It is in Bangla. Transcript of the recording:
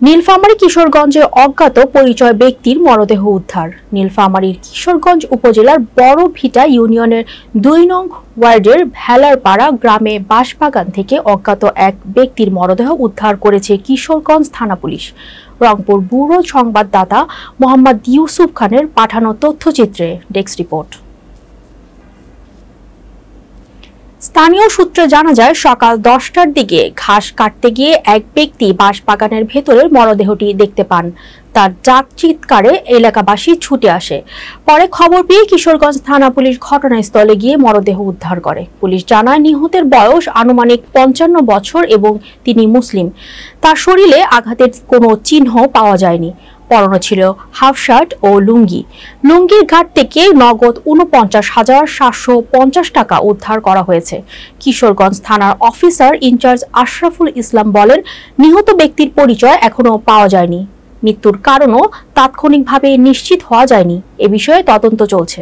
নীলফামারী কিশোরগঞ্জে অজ্ঞাত পরিচয় ব্যক্তির মরদেহ উদ্ধার। নীলফামারীর কিশোরগঞ্জ উপজেলার বড় ভিটা ইউনিয়নের ২ নং ওয়ার্ডের ভেলারপাড়া গ্রামে বাঁশবাগান থেকে অজ্ঞাত এক ব্যক্তির মরদেহ উদ্ধার করেছে কিশোরগঞ্জ থানা পুলিশ। রংপুর ব্যুরো সংবাদদাতা মোহাম্মদ ইউসুফ খানের পাঠানো তথ্যচিত্রে ডেস্ক রিপোর্ট। স্থানীয় সূত্রে জানা যায়, সকাল ১০টার দিকে ঘাস কাটতে গিয়ে এক ব্যক্তি বাঁশবাগানের ভেতরে মরদেহটি দেখতে পান। তার ডাক চিৎকারে এলাকাবাসী ছুটে আসে। পরে খবর পেয়ে কিশোরগঞ্জ থানা পুলিশ ঘটনাস্থলে গিয়ে মরদেহ উদ্ধার করে। পুলিশ জানায়, নিহতের বয়স আনুমানিক ৫৫ বছর এবং তিনি মুসলিম। তার শরীরে আঘাতের কোনো চিহ্ন পাওয়া যায়নি। পরনে ছিল হাফ শার্ট ও লুঙ্গি। লুঙ্গির ঘাট থেকে নগদ ৪৯,৭৫০ টাকা উদ্ধার করা হয়েছে। কিশোরগঞ্জ থানার অফিসার ইনচার্জ আশরাফুল ইসলাম বলেন, নিহত ব্যক্তির পরিচয় এখনো পাওয়া যায়নি। মৃত্যুর কারণও তাৎক্ষণিকভাবে নিশ্চিত হওয়া যায়নি। এ বিষয়ে তদন্ত চলছে।